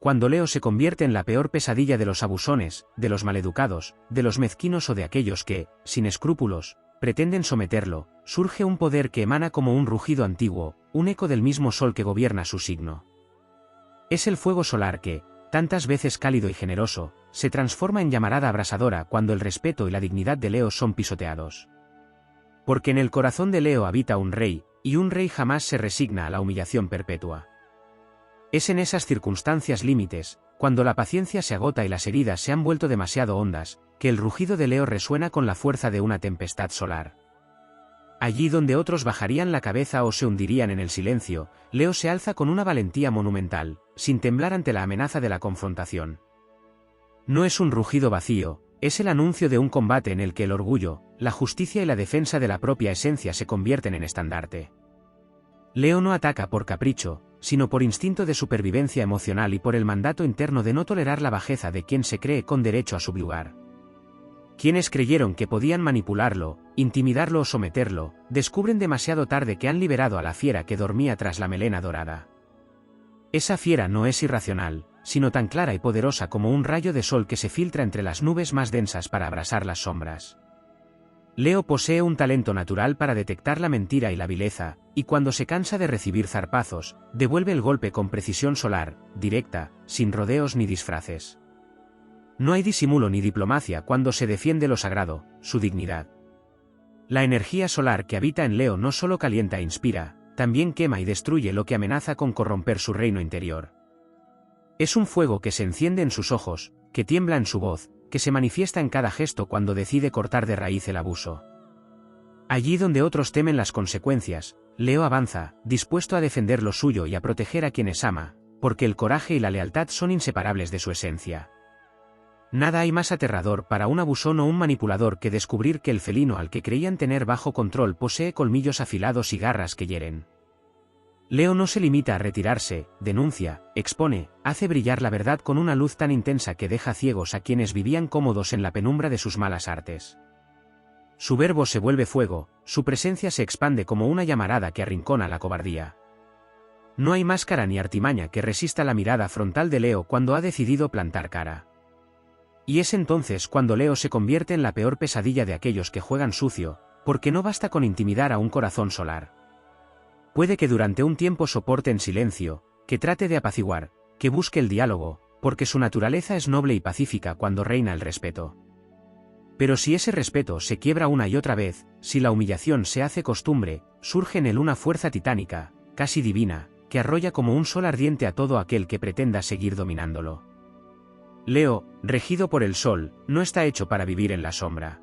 cuando Leo se convierte en la peor pesadilla de los abusones, de los maleducados, de los mezquinos o de aquellos que, sin escrúpulos, pretenden someterlo, surge un poder que emana como un rugido antiguo, un eco del mismo sol que gobierna su signo. Es el fuego solar que, tantas veces cálido y generoso, se transforma en llamarada abrasadora cuando el respeto y la dignidad de Leo son pisoteados. Porque en el corazón de Leo habita un rey, y un rey jamás se resigna a la humillación perpetua. Es en esas circunstancias límites, cuando la paciencia se agota y las heridas se han vuelto demasiado hondas, que el rugido de Leo resuena con la fuerza de una tempestad solar. Allí donde otros bajarían la cabeza o se hundirían en el silencio, Leo se alza con una valentía monumental, sin temblar ante la amenaza de la confrontación. No es un rugido vacío, es el anuncio de un combate en el que el orgullo, la justicia y la defensa de la propia esencia se convierten en estandarte. Leo no ataca por capricho, sino por instinto de supervivencia emocional y por el mandato interno de no tolerar la bajeza de quien se cree con derecho a subyugar. Quienes creyeron que podían manipularlo, intimidarlo o someterlo, descubren demasiado tarde que han liberado a la fiera que dormía tras la melena dorada. Esa fiera no es irracional, sino tan clara y poderosa como un rayo de sol que se filtra entre las nubes más densas para abrasar las sombras. Leo posee un talento natural para detectar la mentira y la vileza, y cuando se cansa de recibir zarpazos, devuelve el golpe con precisión solar, directa, sin rodeos ni disfraces. No hay disimulo ni diplomacia cuando se defiende lo sagrado, su dignidad. La energía solar que habita en Leo no solo calienta e inspira, también quema y destruye lo que amenaza con corromper su reino interior. Es un fuego que se enciende en sus ojos, que tiembla en su voz, que se manifiesta en cada gesto cuando decide cortar de raíz el abuso. Allí donde otros temen las consecuencias, Leo avanza, dispuesto a defender lo suyo y a proteger a quienes ama, porque el coraje y la lealtad son inseparables de su esencia. Nada hay más aterrador para un abusón o un manipulador que descubrir que el felino al que creían tener bajo control posee colmillos afilados y garras que hieren. Leo no se limita a retirarse, denuncia, expone, hace brillar la verdad con una luz tan intensa que deja ciegos a quienes vivían cómodos en la penumbra de sus malas artes. Su verbo se vuelve fuego, su presencia se expande como una llamarada que arrincona la cobardía. No hay máscara ni artimaña que resista la mirada frontal de Leo cuando ha decidido plantar cara. Y es entonces cuando Leo se convierte en la peor pesadilla de aquellos que juegan sucio, porque no basta con intimidar a un corazón solar. Puede que durante un tiempo soporte en silencio, que trate de apaciguar, que busque el diálogo, porque su naturaleza es noble y pacífica cuando reina el respeto. Pero si ese respeto se quiebra una y otra vez, si la humillación se hace costumbre, surge en él una fuerza titánica, casi divina, que arrolla como un sol ardiente a todo aquel que pretenda seguir dominándolo. Leo, regido por el sol, no está hecho para vivir en la sombra.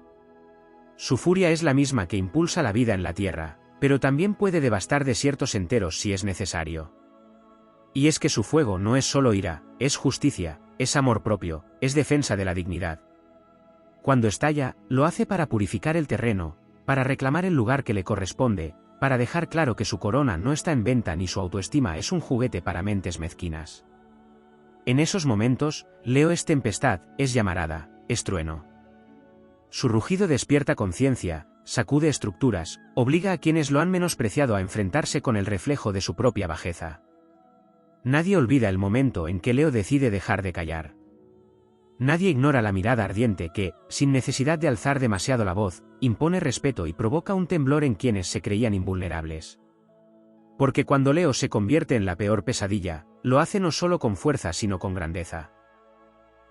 Su furia es la misma que impulsa la vida en la tierra, pero también puede devastar desiertos enteros si es necesario. Y es que su fuego no es solo ira, es justicia, es amor propio, es defensa de la dignidad. Cuando estalla, lo hace para purificar el terreno, para reclamar el lugar que le corresponde, para dejar claro que su corona no está en venta ni su autoestima es un juguete para mentes mezquinas. En esos momentos, Leo es tempestad, es llamarada, es trueno. Su rugido despierta conciencia, sacude estructuras, obliga a quienes lo han menospreciado a enfrentarse con el reflejo de su propia bajeza. Nadie olvida el momento en que Leo decide dejar de callar. Nadie ignora la mirada ardiente que, sin necesidad de alzar demasiado la voz, impone respeto y provoca un temblor en quienes se creían invulnerables. Porque cuando Leo se convierte en la peor pesadilla, lo hace no solo con fuerza sino con grandeza.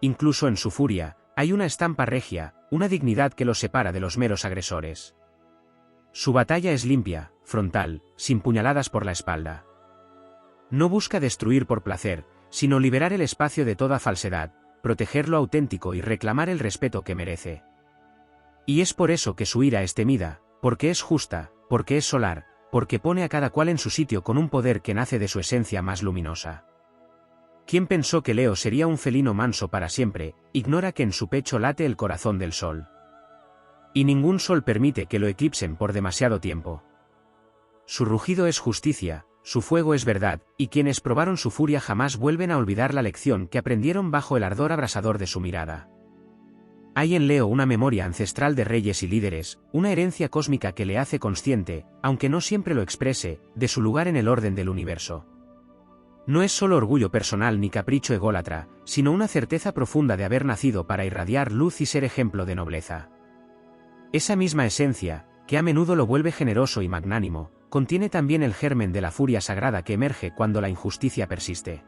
Incluso en su furia, hay una estampa regia, una dignidad que lo separa de los meros agresores. Su batalla es limpia, frontal, sin puñaladas por la espalda. No busca destruir por placer, sino liberar el espacio de toda falsedad, proteger lo auténtico y reclamar el respeto que merece. Y es por eso que su ira es temida, porque es justa, porque es solar, porque pone a cada cual en su sitio con un poder que nace de su esencia más luminosa. Quien pensó que Leo sería un felino manso para siempre, ignora que en su pecho late el corazón del sol. Y ningún sol permite que lo eclipsen por demasiado tiempo. Su rugido es justicia, su fuego es verdad, y quienes probaron su furia jamás vuelven a olvidar la lección que aprendieron bajo el ardor abrasador de su mirada. Hay en Leo una memoria ancestral de reyes y líderes, una herencia cósmica que le hace consciente, aunque no siempre lo exprese, de su lugar en el orden del universo. No es solo orgullo personal ni capricho ególatra, sino una certeza profunda de haber nacido para irradiar luz y ser ejemplo de nobleza. Esa misma esencia, que a menudo lo vuelve generoso y magnánimo, contiene también el germen de la furia sagrada que emerge cuando la injusticia persiste.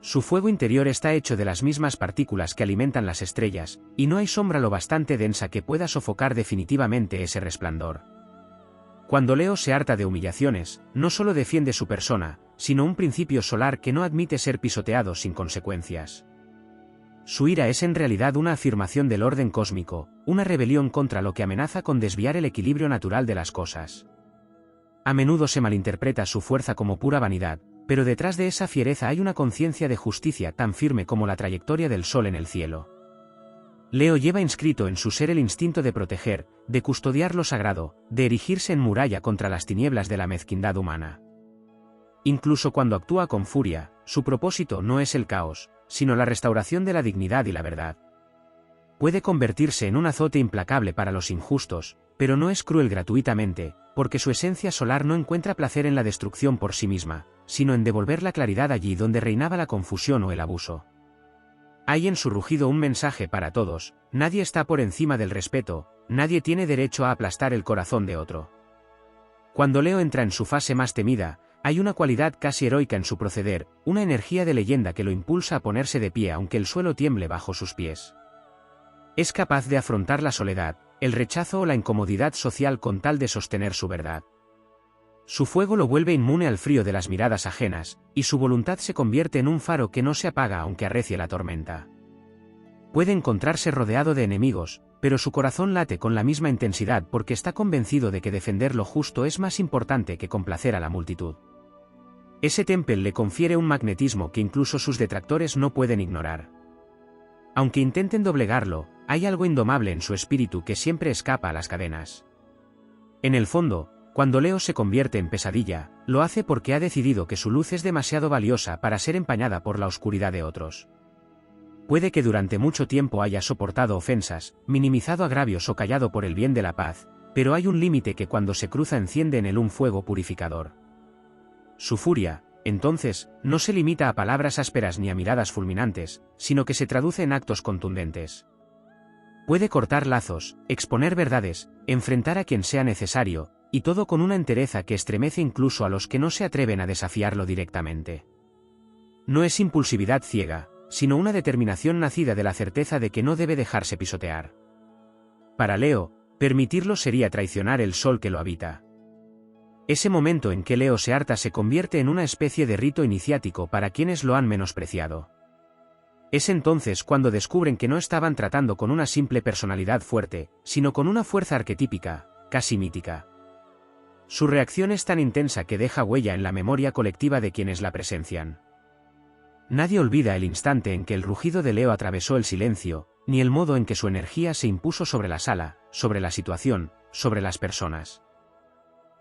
Su fuego interior está hecho de las mismas partículas que alimentan las estrellas, y no hay sombra lo bastante densa que pueda sofocar definitivamente ese resplandor. Cuando Leo se harta de humillaciones, no solo defiende su persona, sino un principio solar que no admite ser pisoteado sin consecuencias. Su ira es en realidad una afirmación del orden cósmico, una rebelión contra lo que amenaza con desviar el equilibrio natural de las cosas. A menudo se malinterpreta su fuerza como pura vanidad, pero detrás de esa fiereza hay una conciencia de justicia tan firme como la trayectoria del sol en el cielo. Leo lleva inscrito en su ser el instinto de proteger, de custodiar lo sagrado, de erigirse en muralla contra las tinieblas de la mezquindad humana. Incluso cuando actúa con furia, su propósito no es el caos, sino la restauración de la dignidad y la verdad. Puede convertirse en un azote implacable para los injustos, pero no es cruel gratuitamente, porque su esencia solar no encuentra placer en la destrucción por sí misma, sino en devolver la claridad allí donde reinaba la confusión o el abuso. Hay en su rugido un mensaje para todos: nadie está por encima del respeto, nadie tiene derecho a aplastar el corazón de otro. Cuando Leo entra en su fase más temida, hay una cualidad casi heroica en su proceder, una energía de leyenda que lo impulsa a ponerse de pie aunque el suelo tiemble bajo sus pies. Es capaz de afrontar la soledad, el rechazo o la incomodidad social con tal de sostener su verdad. Su fuego lo vuelve inmune al frío de las miradas ajenas, y su voluntad se convierte en un faro que no se apaga aunque arrecie la tormenta. Puede encontrarse rodeado de enemigos, pero su corazón late con la misma intensidad porque está convencido de que defender lo justo es más importante que complacer a la multitud. Ese temple le confiere un magnetismo que incluso sus detractores no pueden ignorar. Aunque intenten doblegarlo, hay algo indomable en su espíritu que siempre escapa a las cadenas. En el fondo, cuando Leo se convierte en pesadilla, lo hace porque ha decidido que su luz es demasiado valiosa para ser empañada por la oscuridad de otros. Puede que durante mucho tiempo haya soportado ofensas, minimizado agravios o callado por el bien de la paz, pero hay un límite que cuando se cruza enciende en él un fuego purificador. Su furia, entonces, no se limita a palabras ásperas ni a miradas fulminantes, sino que se traduce en actos contundentes. Puede cortar lazos, exponer verdades, enfrentar a quien sea necesario, y todo con una entereza que estremece incluso a los que no se atreven a desafiarlo directamente. No es impulsividad ciega, sino una determinación nacida de la certeza de que no debe dejarse pisotear. Para Leo, permitirlo sería traicionar el sol que lo habita. Ese momento en que Leo se harta se convierte en una especie de rito iniciático para quienes lo han menospreciado. Es entonces cuando descubren que no estaban tratando con una simple personalidad fuerte, sino con una fuerza arquetípica, casi mítica. Su reacción es tan intensa que deja huella en la memoria colectiva de quienes la presencian. Nadie olvida el instante en que el rugido de Leo atravesó el silencio, ni el modo en que su energía se impuso sobre la sala, sobre la situación, sobre las personas.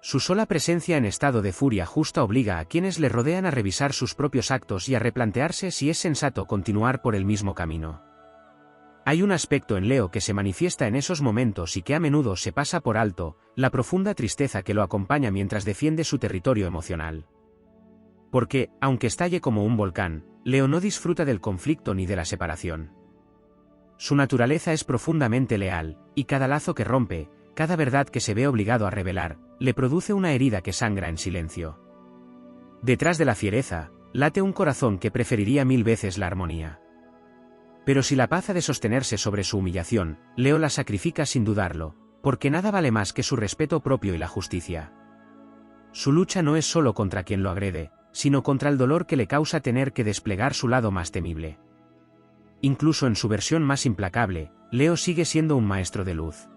Su sola presencia en estado de furia justa obliga a quienes le rodean a revisar sus propios actos y a replantearse si es sensato continuar por el mismo camino. Hay un aspecto en Leo que se manifiesta en esos momentos y que a menudo se pasa por alto: la profunda tristeza que lo acompaña mientras defiende su territorio emocional. Porque, aunque estalle como un volcán, Leo no disfruta del conflicto ni de la separación. Su naturaleza es profundamente leal, y cada lazo que rompe, cada verdad que se ve obligado a revelar, le produce una herida que sangra en silencio. Detrás de la fiereza, late un corazón que preferiría 1000 veces la armonía. Pero si la paz ha de sostenerse sobre su humillación, Leo la sacrifica sin dudarlo, porque nada vale más que su respeto propio y la justicia. Su lucha no es solo contra quien lo agrede, sino contra el dolor que le causa tener que desplegar su lado más temible. Incluso en su versión más implacable, Leo sigue siendo un maestro de luz.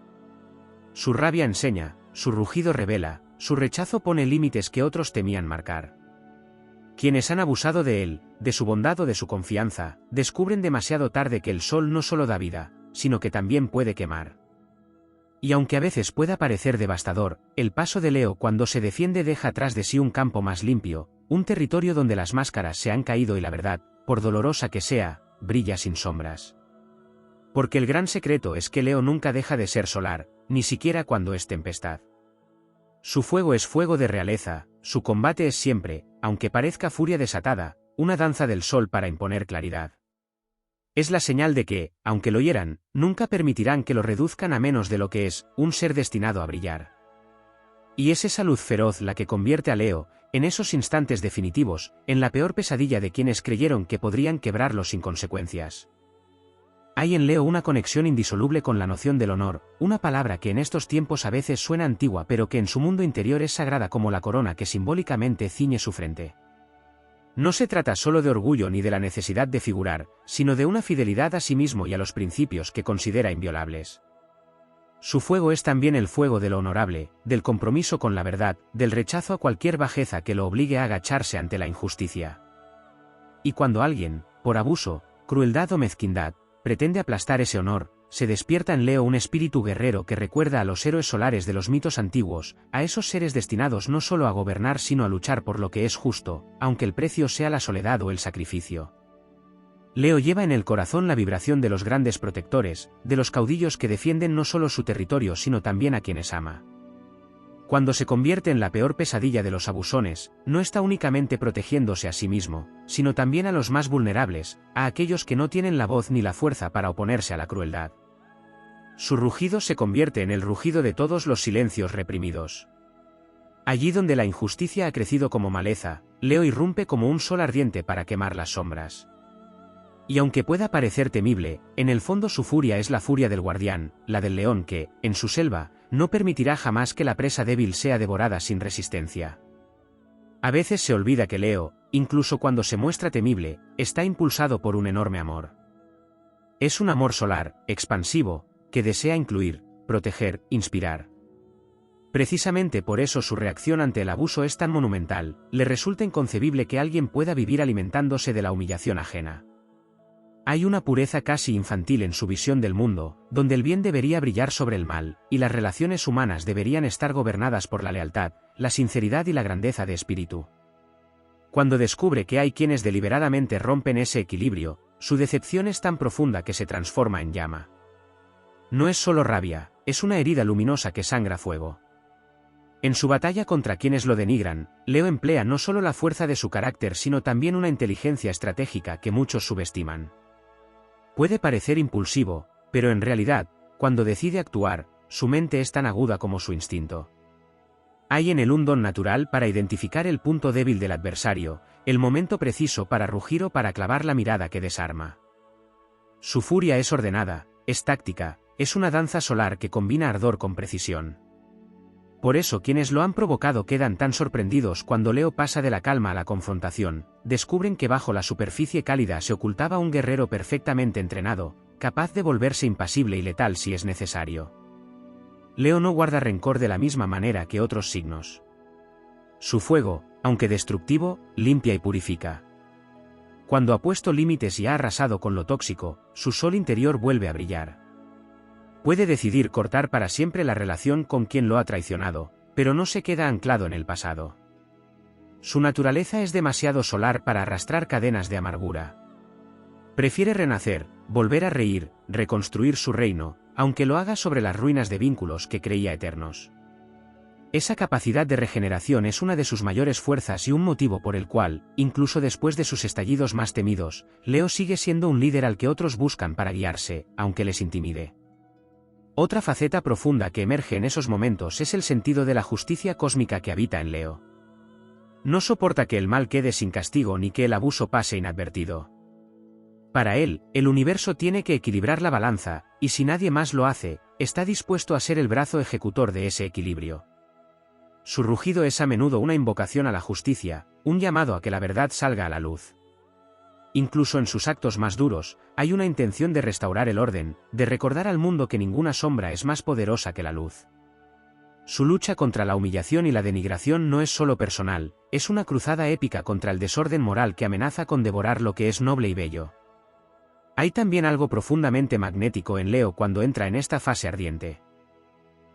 Su rabia enseña, su rugido revela, su rechazo pone límites que otros temían marcar. Quienes han abusado de él, de su bondad o de su confianza, descubren demasiado tarde que el sol no solo da vida, sino que también puede quemar. Y aunque a veces pueda parecer devastador, el paso de Leo cuando se defiende deja atrás de sí un campo más limpio, un territorio donde las máscaras se han caído y la verdad, por dolorosa que sea, brilla sin sombras. Porque el gran secreto es que Leo nunca deja de ser solar, ni siquiera cuando es tempestad. Su fuego es fuego de realeza, su combate es siempre, aunque parezca furia desatada, una danza del sol para imponer claridad. Es la señal de que, aunque lo hieran, nunca permitirán que lo reduzcan a menos de lo que es, un ser destinado a brillar. Y es esa luz feroz la que convierte a Leo, en esos instantes definitivos, en la peor pesadilla de quienes creyeron que podrían quebrarlo sin consecuencias. Hay en Leo una conexión indisoluble con la noción del honor, una palabra que en estos tiempos a veces suena antigua pero que en su mundo interior es sagrada como la corona que simbólicamente ciñe su frente. No se trata solo de orgullo ni de la necesidad de figurar, sino de una fidelidad a sí mismo y a los principios que considera inviolables. Su fuego es también el fuego de lo honorable, del compromiso con la verdad, del rechazo a cualquier bajeza que lo obligue a agacharse ante la injusticia. Y cuando alguien, por abuso, crueldad o mezquindad, pretende aplastar ese honor, se despierta en Leo un espíritu guerrero que recuerda a los héroes solares de los mitos antiguos, a esos seres destinados no solo a gobernar sino a luchar por lo que es justo, aunque el precio sea la soledad o el sacrificio. Leo lleva en el corazón la vibración de los grandes protectores, de los caudillos que defienden no solo su territorio sino también a quienes ama. Cuando se convierte en la peor pesadilla de los abusones, no está únicamente protegiéndose a sí mismo, sino también a los más vulnerables, a aquellos que no tienen la voz ni la fuerza para oponerse a la crueldad. Su rugido se convierte en el rugido de todos los silencios reprimidos. Allí donde la injusticia ha crecido como maleza, Leo irrumpe como un sol ardiente para quemar las sombras. Y aunque pueda parecer temible, en el fondo su furia es la furia del guardián, la del león que, en su selva, no permitirá jamás que la presa débil sea devorada sin resistencia. A veces se olvida que Leo, incluso cuando se muestra temible, está impulsado por un enorme amor. Es un amor solar, expansivo, que desea incluir, proteger, inspirar. Precisamente por eso su reacción ante el abuso es tan monumental, le resulta inconcebible que alguien pueda vivir alimentándose de la humillación ajena. Hay una pureza casi infantil en su visión del mundo, donde el bien debería brillar sobre el mal, y las relaciones humanas deberían estar gobernadas por la lealtad, la sinceridad y la grandeza de espíritu. Cuando descubre que hay quienes deliberadamente rompen ese equilibrio, su decepción es tan profunda que se transforma en llama. No es solo rabia, es una herida luminosa que sangra fuego. En su batalla contra quienes lo denigran, Leo emplea no solo la fuerza de su carácter sino también una inteligencia estratégica que muchos subestiman. Puede parecer impulsivo, pero en realidad, cuando decide actuar, su mente es tan aguda como su instinto. Hay en él un don natural para identificar el punto débil del adversario, el momento preciso para rugir o para clavar la mirada que desarma. Su furia es ordenada, es táctica, es una danza solar que combina ardor con precisión. Por eso quienes lo han provocado quedan tan sorprendidos cuando Leo pasa de la calma a la confrontación, descubren que bajo la superficie cálida se ocultaba un guerrero perfectamente entrenado, capaz de volverse impasible y letal si es necesario. Leo no guarda rencor de la misma manera que otros signos. Su fuego, aunque destructivo, limpia y purifica. Cuando ha puesto límites y ha arrasado con lo tóxico, su sol interior vuelve a brillar. Puede decidir cortar para siempre la relación con quien lo ha traicionado, pero no se queda anclado en el pasado. Su naturaleza es demasiado solar para arrastrar cadenas de amargura. Prefiere renacer, volver a reír, reconstruir su reino, aunque lo haga sobre las ruinas de vínculos que creía eternos. Esa capacidad de regeneración es una de sus mayores fuerzas y un motivo por el cual, incluso después de sus estallidos más temidos, Leo sigue siendo un líder al que otros buscan para guiarse, aunque les intimide. Otra faceta profunda que emerge en esos momentos es el sentido de la justicia cósmica que habita en Leo. No soporta que el mal quede sin castigo ni que el abuso pase inadvertido. Para él, el universo tiene que equilibrar la balanza, y si nadie más lo hace, está dispuesto a ser el brazo ejecutor de ese equilibrio. Su rugido es a menudo una invocación a la justicia, un llamado a que la verdad salga a la luz. Incluso en sus actos más duros, hay una intención de restaurar el orden, de recordar al mundo que ninguna sombra es más poderosa que la luz. Su lucha contra la humillación y la denigración no es solo personal, es una cruzada épica contra el desorden moral que amenaza con devorar lo que es noble y bello. Hay también algo profundamente magnético en Leo cuando entra en esta fase ardiente.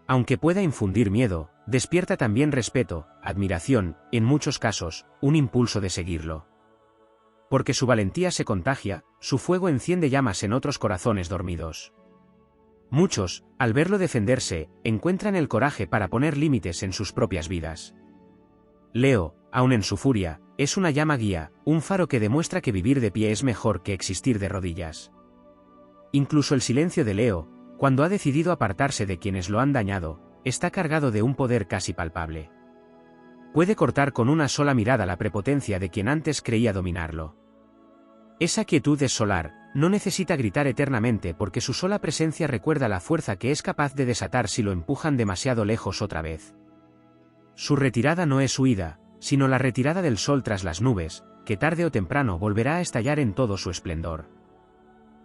Aunque pueda infundir miedo, despierta también respeto, admiración, en muchos casos, un impulso de seguirlo. Porque su valentía se contagia, su fuego enciende llamas en otros corazones dormidos. Muchos, al verlo defenderse, encuentran el coraje para poner límites en sus propias vidas. Leo, aun en su furia, es una llama guía, un faro que demuestra que vivir de pie es mejor que existir de rodillas. Incluso el silencio de Leo, cuando ha decidido apartarse de quienes lo han dañado, está cargado de un poder casi palpable. Puede cortar con una sola mirada la prepotencia de quien antes creía dominarlo. Esa quietud es solar, no necesita gritar eternamente porque su sola presencia recuerda la fuerza que es capaz de desatar si lo empujan demasiado lejos otra vez. Su retirada no es huida, sino la retirada del sol tras las nubes, que tarde o temprano volverá a estallar en todo su esplendor.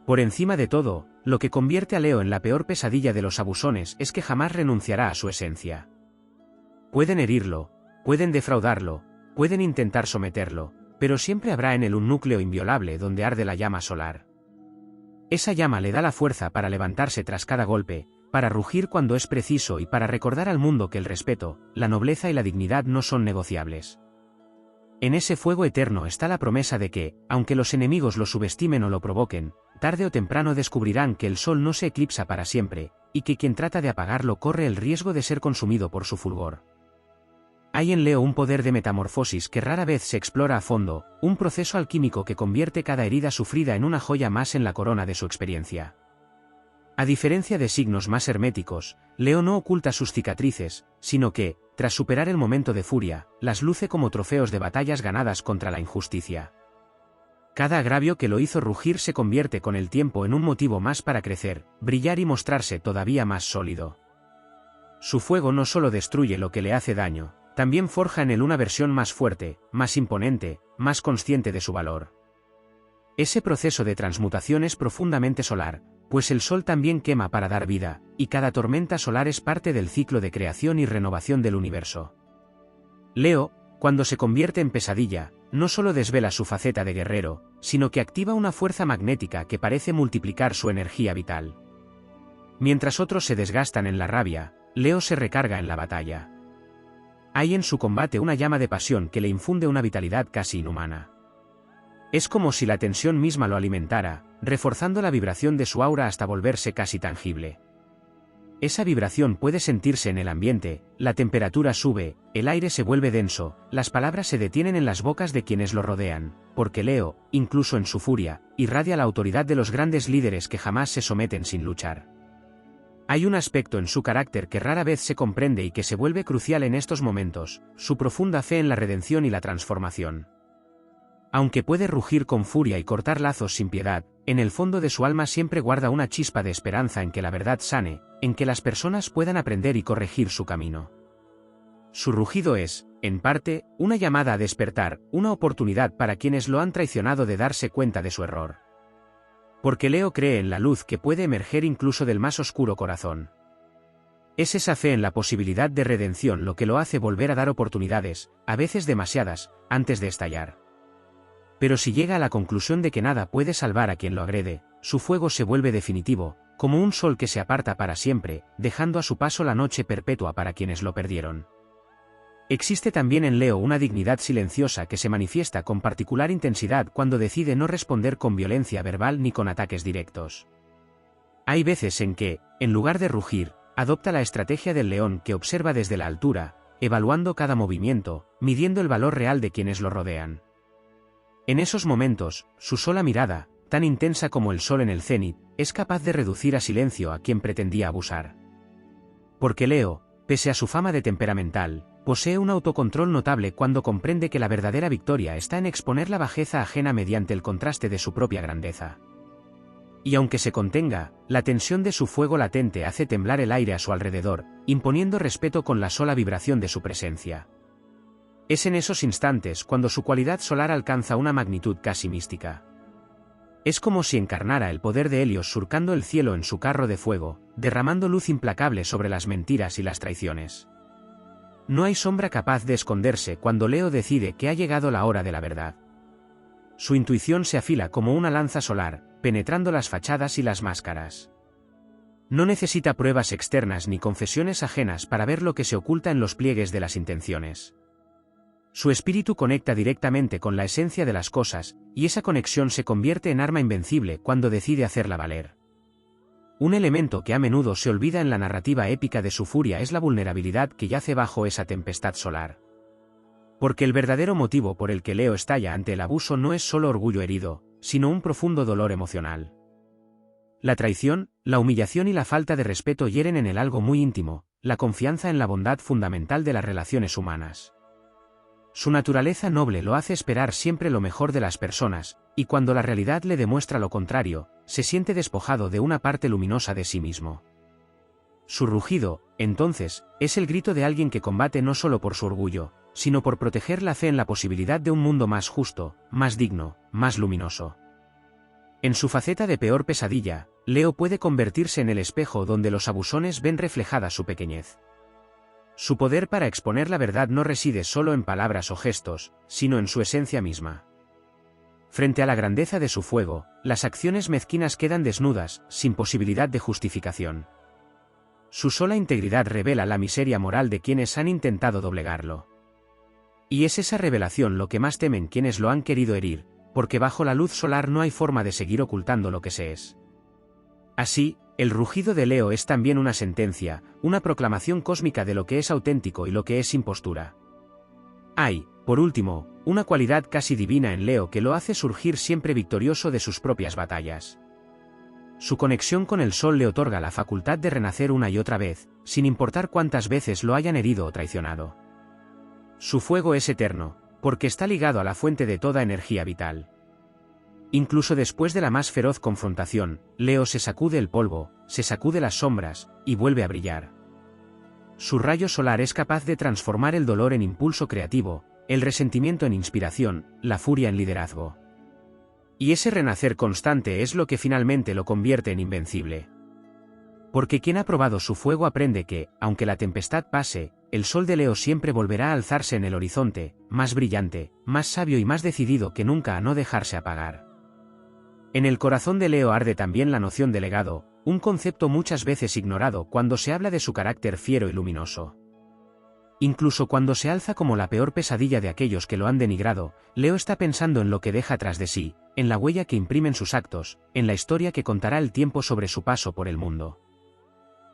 Por encima de todo, lo que convierte a Leo en la peor pesadilla de los abusones es que jamás renunciará a su esencia. Pueden herirlo, pueden defraudarlo, pueden intentar someterlo, pero siempre habrá en él un núcleo inviolable donde arde la llama solar. Esa llama le da la fuerza para levantarse tras cada golpe, para rugir cuando es preciso y para recordar al mundo que el respeto, la nobleza y la dignidad no son negociables. En ese fuego eterno está la promesa de que, aunque los enemigos lo subestimen o lo provoquen, tarde o temprano descubrirán que el sol no se eclipsa para siempre, y que quien trata de apagarlo corre el riesgo de ser consumido por su fulgor. Hay en Leo un poder de metamorfosis que rara vez se explora a fondo, un proceso alquímico que convierte cada herida sufrida en una joya más en la corona de su experiencia. A diferencia de signos más herméticos, Leo no oculta sus cicatrices, sino que, tras superar el momento de furia, las luce como trofeos de batallas ganadas contra la injusticia. Cada agravio que lo hizo rugir se convierte con el tiempo en un motivo más para crecer, brillar y mostrarse todavía más sólido. Su fuego no solo destruye lo que le hace daño, también forja en él una versión más fuerte, más imponente, más consciente de su valor. Ese proceso de transmutación es profundamente solar, pues el sol también quema para dar vida, y cada tormenta solar es parte del ciclo de creación y renovación del universo. Leo, cuando se convierte en pesadilla, no solo desvela su faceta de guerrero, sino que activa una fuerza magnética que parece multiplicar su energía vital. Mientras otros se desgastan en la rabia, Leo se recarga en la batalla. Hay en su combate una llama de pasión que le infunde una vitalidad casi inhumana. Es como si la tensión misma lo alimentara, reforzando la vibración de su aura hasta volverse casi tangible. Esa vibración puede sentirse en el ambiente, la temperatura sube, el aire se vuelve denso, las palabras se detienen en las bocas de quienes lo rodean, porque Leo, incluso en su furia, irradia la autoridad de los grandes líderes que jamás se someten sin luchar. Hay un aspecto en su carácter que rara vez se comprende y que se vuelve crucial en estos momentos, su profunda fe en la redención y la transformación. Aunque puede rugir con furia y cortar lazos sin piedad, en el fondo de su alma siempre guarda una chispa de esperanza en que la verdad sane, en que las personas puedan aprender y corregir su camino. Su rugido es, en parte, una llamada a despertar, una oportunidad para quienes lo han traicionado de darse cuenta de su error. Porque Leo cree en la luz que puede emerger incluso del más oscuro corazón. Es esa fe en la posibilidad de redención lo que lo hace volver a dar oportunidades, a veces demasiadas, antes de estallar. Pero si llega a la conclusión de que nada puede salvar a quien lo agrede, su fuego se vuelve definitivo, como un sol que se aparta para siempre, dejando a su paso la noche perpetua para quienes lo perdieron. Existe también en Leo una dignidad silenciosa que se manifiesta con particular intensidad cuando decide no responder con violencia verbal ni con ataques directos. Hay veces en que, en lugar de rugir, adopta la estrategia del león que observa desde la altura, evaluando cada movimiento, midiendo el valor real de quienes lo rodean. En esos momentos, su sola mirada, tan intensa como el sol en el cenit, es capaz de reducir a silencio a quien pretendía abusar. Porque Leo, pese a su fama de temperamental, posee un autocontrol notable cuando comprende que la verdadera victoria está en exponer la bajeza ajena mediante el contraste de su propia grandeza. Y aunque se contenga, la tensión de su fuego latente hace temblar el aire a su alrededor, imponiendo respeto con la sola vibración de su presencia. Es en esos instantes cuando su cualidad solar alcanza una magnitud casi mística. Es como si encarnara el poder de Helios surcando el cielo en su carro de fuego, derramando luz implacable sobre las mentiras y las traiciones. No hay sombra capaz de esconderse cuando Leo decide que ha llegado la hora de la verdad. Su intuición se afila como una lanza solar, penetrando las fachadas y las máscaras. No necesita pruebas externas ni confesiones ajenas para ver lo que se oculta en los pliegues de las intenciones. Su espíritu conecta directamente con la esencia de las cosas, y esa conexión se convierte en arma invencible cuando decide hacerla valer. Un elemento que a menudo se olvida en la narrativa épica de su furia es la vulnerabilidad que yace bajo esa tempestad solar. Porque el verdadero motivo por el que Leo estalla ante el abuso no es solo orgullo herido, sino un profundo dolor emocional. La traición, la humillación y la falta de respeto hieren en él algo muy íntimo, la confianza en la bondad fundamental de las relaciones humanas. Su naturaleza noble lo hace esperar siempre lo mejor de las personas, y cuando la realidad le demuestra lo contrario, se siente despojado de una parte luminosa de sí mismo. Su rugido, entonces, es el grito de alguien que combate no solo por su orgullo, sino por proteger la fe en la posibilidad de un mundo más justo, más digno, más luminoso. En su faceta de peor pesadilla, Leo puede convertirse en el espejo donde los abusones ven reflejada su pequeñez. Su poder para exponer la verdad no reside solo en palabras o gestos, sino en su esencia misma. Frente a la grandeza de su fuego, las acciones mezquinas quedan desnudas, sin posibilidad de justificación. Su sola integridad revela la miseria moral de quienes han intentado doblegarlo. Y es esa revelación lo que más temen quienes lo han querido herir, porque bajo la luz solar no hay forma de seguir ocultando lo que se es. Así, el rugido de Leo es también una sentencia, una proclamación cósmica de lo que es auténtico y lo que es impostura. Hay, por último, una cualidad casi divina en Leo que lo hace surgir siempre victorioso de sus propias batallas. Su conexión con el sol le otorga la facultad de renacer una y otra vez, sin importar cuántas veces lo hayan herido o traicionado. Su fuego es eterno, porque está ligado a la fuente de toda energía vital. Incluso después de la más feroz confrontación, Leo se sacude el polvo, se sacude las sombras, y vuelve a brillar. Su rayo solar es capaz de transformar el dolor en impulso creativo, el resentimiento en inspiración, la furia en liderazgo. Y ese renacer constante es lo que finalmente lo convierte en invencible. Porque quien ha probado su fuego aprende que, aunque la tempestad pase, el sol de Leo siempre volverá a alzarse en el horizonte, más brillante, más sabio y más decidido que nunca a no dejarse apagar. En el corazón de Leo arde también la noción de legado, un concepto muchas veces ignorado cuando se habla de su carácter fiero y luminoso. Incluso cuando se alza como la peor pesadilla de aquellos que lo han denigrado, Leo está pensando en lo que deja tras de sí, en la huella que imprimen sus actos, en la historia que contará el tiempo sobre su paso por el mundo.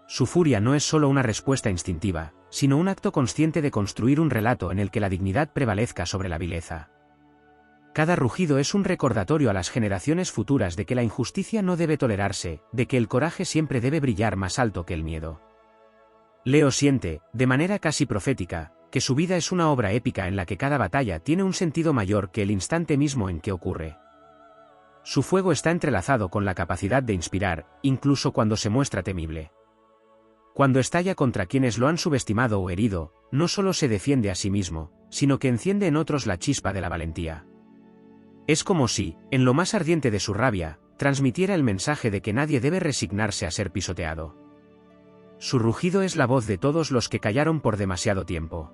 Su furia no es solo una respuesta instintiva, sino un acto consciente de construir un relato en el que la dignidad prevalezca sobre la vileza. Cada rugido es un recordatorio a las generaciones futuras de que la injusticia no debe tolerarse, de que el coraje siempre debe brillar más alto que el miedo. Leo siente, de manera casi profética, que su vida es una obra épica en la que cada batalla tiene un sentido mayor que el instante mismo en que ocurre. Su fuego está entrelazado con la capacidad de inspirar, incluso cuando se muestra temible. Cuando estalla contra quienes lo han subestimado o herido, no solo se defiende a sí mismo, sino que enciende en otros la chispa de la valentía. Es como si, en lo más ardiente de su rabia, transmitiera el mensaje de que nadie debe resignarse a ser pisoteado. Su rugido es la voz de todos los que callaron por demasiado tiempo.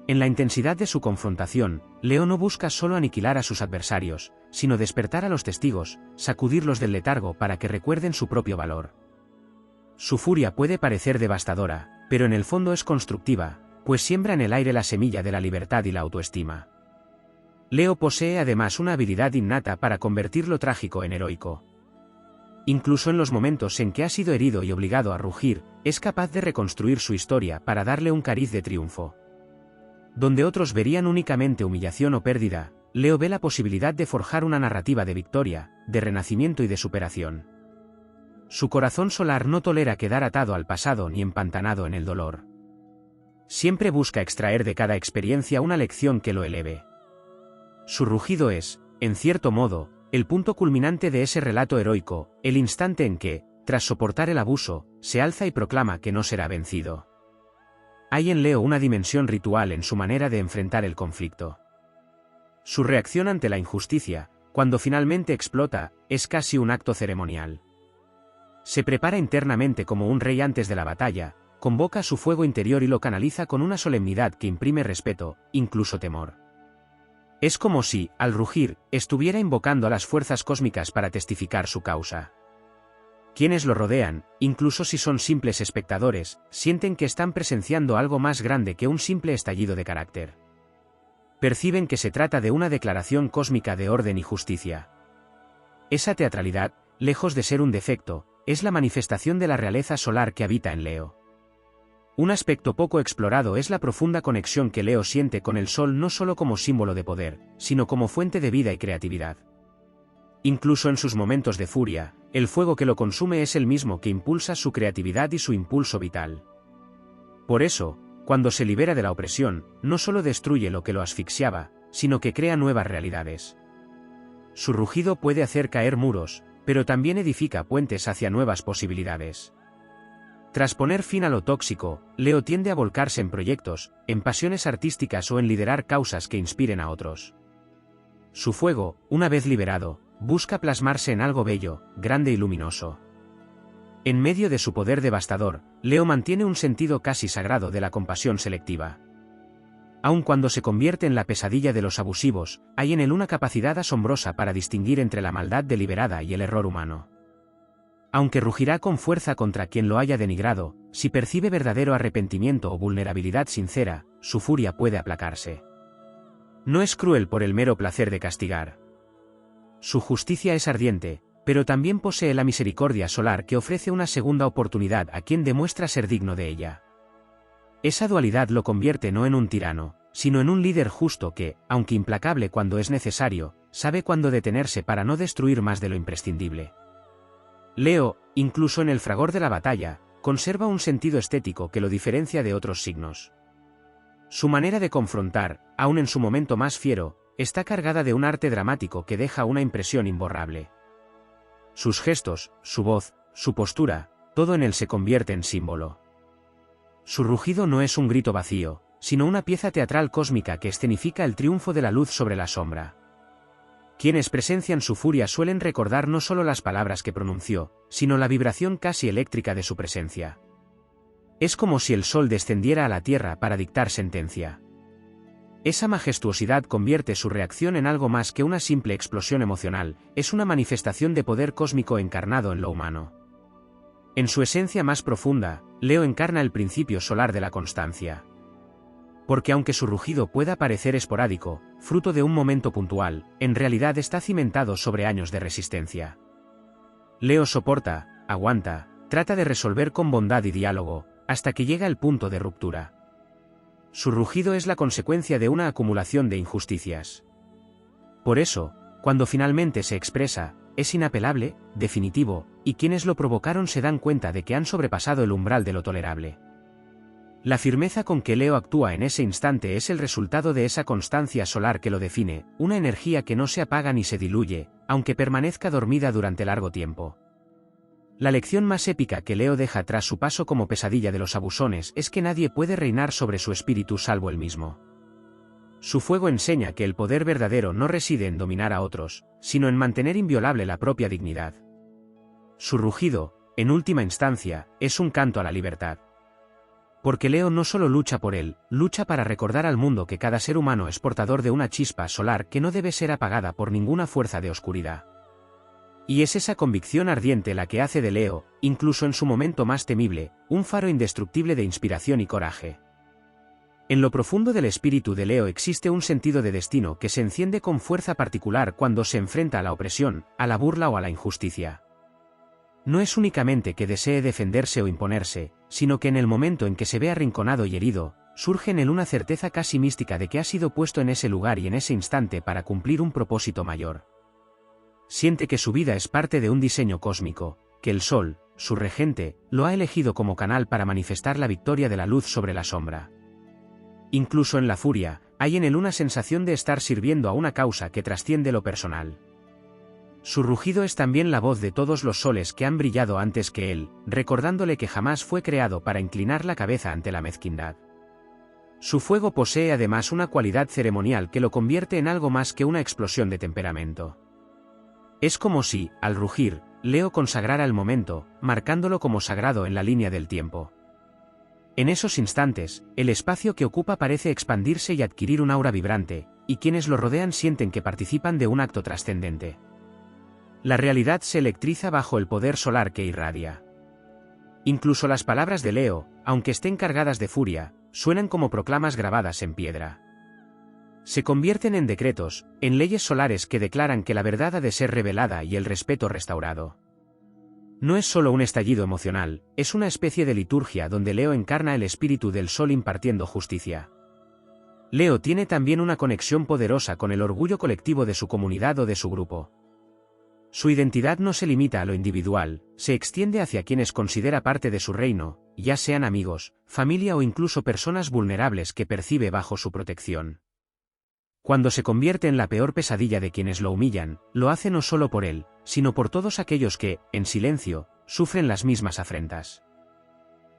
En la intensidad de su confrontación, Leo no busca solo aniquilar a sus adversarios, sino despertar a los testigos, sacudirlos del letargo para que recuerden su propio valor. Su furia puede parecer devastadora, pero en el fondo es constructiva, pues siembra en el aire la semilla de la libertad y la autoestima. Leo posee además una habilidad innata para convertir lo trágico en heroico. Incluso en los momentos en que ha sido herido y obligado a rugir, es capaz de reconstruir su historia para darle un cariz de triunfo. Donde otros verían únicamente humillación o pérdida, Leo ve la posibilidad de forjar una narrativa de victoria, de renacimiento y de superación. Su corazón solar no tolera quedar atado al pasado ni empantanado en el dolor. Siempre busca extraer de cada experiencia una lección que lo eleve. Su rugido es, en cierto modo, el punto culminante de ese relato heroico, el instante en que, tras soportar el abuso, se alza y proclama que no será vencido. Hay en Leo una dimensión ritual en su manera de enfrentar el conflicto. Su reacción ante la injusticia, cuando finalmente explota, es casi un acto ceremonial. Se prepara internamente como un rey antes de la batalla, convoca su fuego interior y lo canaliza con una solemnidad que imprime respeto, incluso temor. Es como si, al rugir, estuviera invocando a las fuerzas cósmicas para testificar su causa. Quienes lo rodean, incluso si son simples espectadores, sienten que están presenciando algo más grande que un simple estallido de carácter. Perciben que se trata de una declaración cósmica de orden y justicia. Esa teatralidad, lejos de ser un defecto, es la manifestación de la realeza solar que habita en Leo. Un aspecto poco explorado es la profunda conexión que Leo siente con el sol no solo como símbolo de poder, sino como fuente de vida y creatividad. Incluso en sus momentos de furia, el fuego que lo consume es el mismo que impulsa su creatividad y su impulso vital. Por eso, cuando se libera de la opresión, no solo destruye lo que lo asfixiaba, sino que crea nuevas realidades. Su rugido puede hacer caer muros, pero también edifica puentes hacia nuevas posibilidades. Tras poner fin a lo tóxico, Leo tiende a volcarse en proyectos, en pasiones artísticas o en liderar causas que inspiren a otros. Su fuego, una vez liberado, busca plasmarse en algo bello, grande y luminoso. En medio de su poder devastador, Leo mantiene un sentido casi sagrado de la compasión selectiva. Aun cuando se convierte en la pesadilla de los abusivos, hay en él una capacidad asombrosa para distinguir entre la maldad deliberada y el error humano. Aunque rugirá con fuerza contra quien lo haya denigrado, si percibe verdadero arrepentimiento o vulnerabilidad sincera, su furia puede aplacarse. No es cruel por el mero placer de castigar. Su justicia es ardiente, pero también posee la misericordia solar que ofrece una segunda oportunidad a quien demuestra ser digno de ella. Esa dualidad lo convierte no en un tirano, sino en un líder justo que, aunque implacable cuando es necesario, sabe cuándo detenerse para no destruir más de lo imprescindible. Leo, incluso en el fragor de la batalla, conserva un sentido estético que lo diferencia de otros signos. Su manera de confrontar, aun en su momento más fiero, está cargada de un arte dramático que deja una impresión imborrable. Sus gestos, su voz, su postura, todo en él se convierte en símbolo. Su rugido no es un grito vacío, sino una pieza teatral cósmica que escenifica el triunfo de la luz sobre la sombra. Quienes presencian su furia suelen recordar no solo las palabras que pronunció, sino la vibración casi eléctrica de su presencia. Es como si el sol descendiera a la tierra para dictar sentencia. Esa majestuosidad convierte su reacción en algo más que una simple explosión emocional, es una manifestación de poder cósmico encarnado en lo humano. En su esencia más profunda, Leo encarna el principio solar de la constancia. Porque aunque su rugido pueda parecer esporádico, fruto de un momento puntual, en realidad está cimentado sobre años de resistencia. Leo soporta, aguanta, trata de resolver con bondad y diálogo, hasta que llega el punto de ruptura. Su rugido es la consecuencia de una acumulación de injusticias. Por eso, cuando finalmente se expresa, es inapelable, definitivo, y quienes lo provocaron se dan cuenta de que han sobrepasado el umbral de lo tolerable. La firmeza con que Leo actúa en ese instante es el resultado de esa constancia solar que lo define, una energía que no se apaga ni se diluye, aunque permanezca dormida durante largo tiempo. La lección más épica que Leo deja tras su paso como pesadilla de los abusones es que nadie puede reinar sobre su espíritu salvo él mismo. Su fuego enseña que el poder verdadero no reside en dominar a otros, sino en mantener inviolable la propia dignidad. Su rugido, en última instancia, es un canto a la libertad. Porque Leo no solo lucha por él, lucha para recordar al mundo que cada ser humano es portador de una chispa solar que no debe ser apagada por ninguna fuerza de oscuridad. Y es esa convicción ardiente la que hace de Leo, incluso en su momento más temible, un faro indestructible de inspiración y coraje. En lo profundo del espíritu de Leo existe un sentido de destino que se enciende con fuerza particular cuando se enfrenta a la opresión, a la burla o a la injusticia. No es únicamente que desee defenderse o imponerse, sino que en el momento en que se ve arrinconado y herido, surge en él una certeza casi mística de que ha sido puesto en ese lugar y en ese instante para cumplir un propósito mayor. Siente que su vida es parte de un diseño cósmico, que el sol, su regente, lo ha elegido como canal para manifestar la victoria de la luz sobre la sombra. Incluso en la furia, hay en él una sensación de estar sirviendo a una causa que trasciende lo personal. Su rugido es también la voz de todos los soles que han brillado antes que él, recordándole que jamás fue creado para inclinar la cabeza ante la mezquindad. Su fuego posee además una cualidad ceremonial que lo convierte en algo más que una explosión de temperamento. Es como si, al rugir, Leo consagrara el momento, marcándolo como sagrado en la línea del tiempo. En esos instantes, el espacio que ocupa parece expandirse y adquirir un aura vibrante, y quienes lo rodean sienten que participan de un acto trascendente. La realidad se electriza bajo el poder solar que irradia. Incluso las palabras de Leo, aunque estén cargadas de furia, suenan como proclamas grabadas en piedra. Se convierten en decretos, en leyes solares que declaran que la verdad ha de ser revelada y el respeto restaurado. No es solo un estallido emocional, es una especie de liturgia donde Leo encarna el espíritu del sol impartiendo justicia. Leo tiene también una conexión poderosa con el orgullo colectivo de su comunidad o de su grupo. Su identidad no se limita a lo individual, se extiende hacia quienes considera parte de su reino, ya sean amigos, familia o incluso personas vulnerables que percibe bajo su protección. Cuando se convierte en la peor pesadilla de quienes lo humillan, lo hace no solo por él, sino por todos aquellos que, en silencio, sufren las mismas afrentas.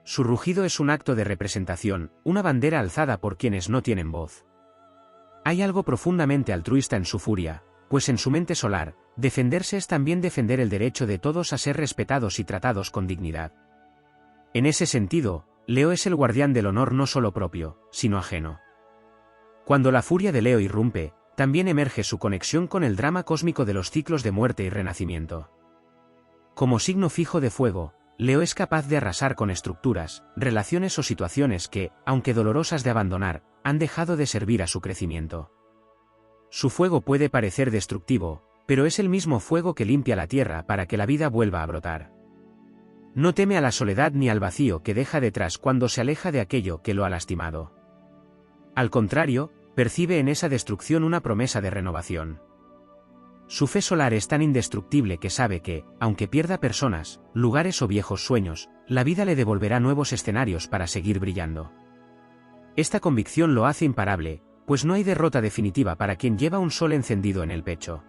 Su rugido es un acto de representación, una bandera alzada por quienes no tienen voz. Hay algo profundamente altruista en su furia, pues en su mente solar, defenderse es también defender el derecho de todos a ser respetados y tratados con dignidad. En ese sentido, Leo es el guardián del honor no solo propio, sino ajeno. Cuando la furia de Leo irrumpe, también emerge su conexión con el drama cósmico de los ciclos de muerte y renacimiento. Como signo fijo de fuego, Leo es capaz de arrasar con estructuras, relaciones o situaciones que, aunque dolorosas de abandonar, han dejado de servir a su crecimiento. Su fuego puede parecer destructivo, pero es el mismo fuego que limpia la tierra para que la vida vuelva a brotar. No teme a la soledad ni al vacío que deja detrás cuando se aleja de aquello que lo ha lastimado. Al contrario, percibe en esa destrucción una promesa de renovación. Su fe solar es tan indestructible que sabe que, aunque pierda personas, lugares o viejos sueños, la vida le devolverá nuevos escenarios para seguir brillando. Esta convicción lo hace imparable, pues no hay derrota definitiva para quien lleva un sol encendido en el pecho.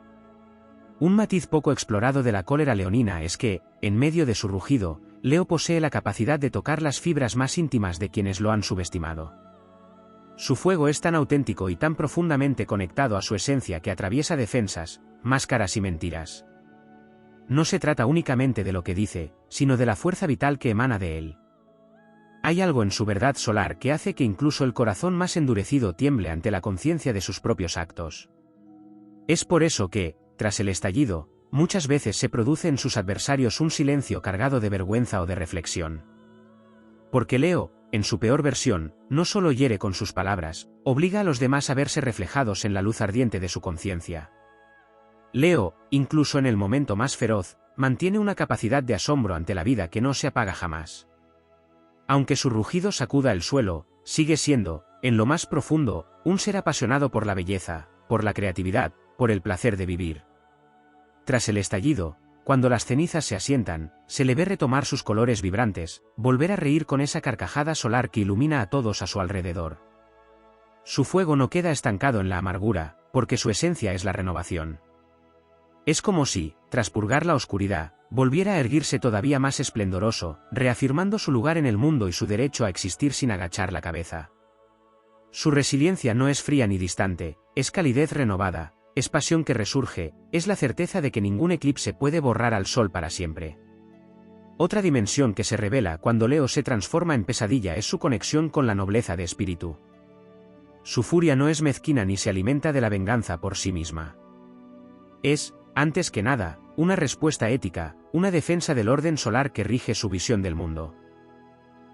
Un matiz poco explorado de la cólera leonina es que, en medio de su rugido, Leo posee la capacidad de tocar las fibras más íntimas de quienes lo han subestimado. Su fuego es tan auténtico y tan profundamente conectado a su esencia que atraviesa defensas, máscaras y mentiras. No se trata únicamente de lo que dice, sino de la fuerza vital que emana de él. Hay algo en su verdad solar que hace que incluso el corazón más endurecido tiemble ante la conciencia de sus propios actos. Es por eso que, tras el estallido, muchas veces se produce en sus adversarios un silencio cargado de vergüenza o de reflexión. Porque Leo, en su peor versión, no solo hiere con sus palabras, obliga a los demás a verse reflejados en la luz ardiente de su conciencia. Leo, incluso en el momento más feroz, mantiene una capacidad de asombro ante la vida que no se apaga jamás. Aunque su rugido sacuda el suelo, sigue siendo, en lo más profundo, un ser apasionado por la belleza, por la creatividad, por el placer de vivir. Tras el estallido, cuando las cenizas se asientan, se le ve retomar sus colores vibrantes, volver a reír con esa carcajada solar que ilumina a todos a su alrededor. Su fuego no queda estancado en la amargura, porque su esencia es la renovación. Es como si, tras purgar la oscuridad, volviera a erguirse todavía más esplendoroso, reafirmando su lugar en el mundo y su derecho a existir sin agachar la cabeza. Su resiliencia no es fría ni distante, es calidez renovada, es pasión que resurge, es la certeza de que ningún eclipse puede borrar al sol para siempre. Otra dimensión que se revela cuando Leo se transforma en pesadilla es su conexión con la nobleza de espíritu. Su furia no es mezquina ni se alimenta de la venganza por sí misma. Es, antes que nada, una respuesta ética, una defensa del orden solar que rige su visión del mundo.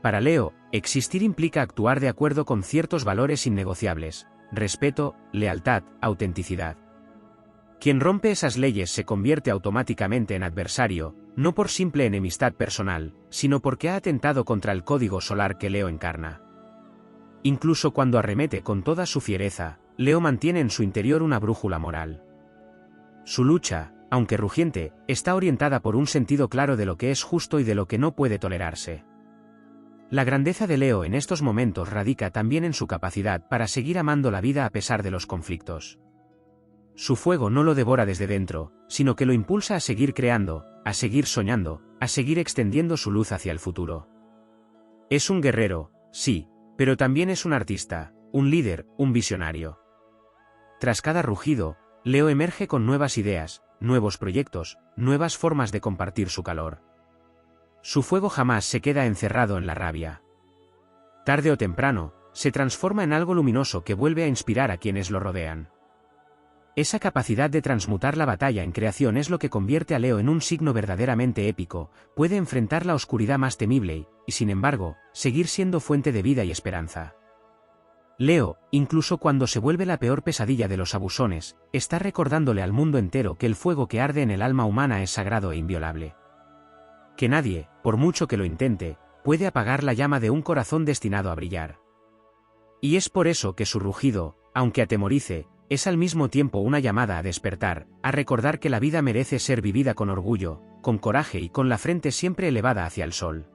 Para Leo, existir implica actuar de acuerdo con ciertos valores innegociables: respeto, lealtad, autenticidad. Quien rompe esas leyes se convierte automáticamente en adversario, no por simple enemistad personal, sino porque ha atentado contra el código solar que Leo encarna. Incluso cuando arremete con toda su fiereza, Leo mantiene en su interior una brújula moral. Su lucha, aunque rugiente, está orientada por un sentido claro de lo que es justo y de lo que no puede tolerarse. La grandeza de Leo en estos momentos radica también en su capacidad para seguir amando la vida a pesar de los conflictos. Su fuego no lo devora desde dentro, sino que lo impulsa a seguir creando, a seguir soñando, a seguir extendiendo su luz hacia el futuro. Es un guerrero, sí, pero también es un artista, un líder, un visionario. Tras cada rugido, Leo emerge con nuevas ideas, nuevos proyectos, nuevas formas de compartir su calor. Su fuego jamás se queda encerrado en la rabia. Tarde o temprano, se transforma en algo luminoso que vuelve a inspirar a quienes lo rodean. Esa capacidad de transmutar la batalla en creación es lo que convierte a Leo en un signo verdaderamente épico. Puede enfrentar la oscuridad más temible y, sin embargo, seguir siendo fuente de vida y esperanza. Leo, incluso cuando se vuelve la peor pesadilla de los abusones, está recordándole al mundo entero que el fuego que arde en el alma humana es sagrado e inviolable. que nadie, por mucho que lo intente, puede apagar la llama de un corazón destinado a brillar. Y es por eso que su rugido, aunque atemorice, es al mismo tiempo una llamada a despertar, a recordar que la vida merece ser vivida con orgullo, con coraje y con la frente siempre elevada hacia el sol.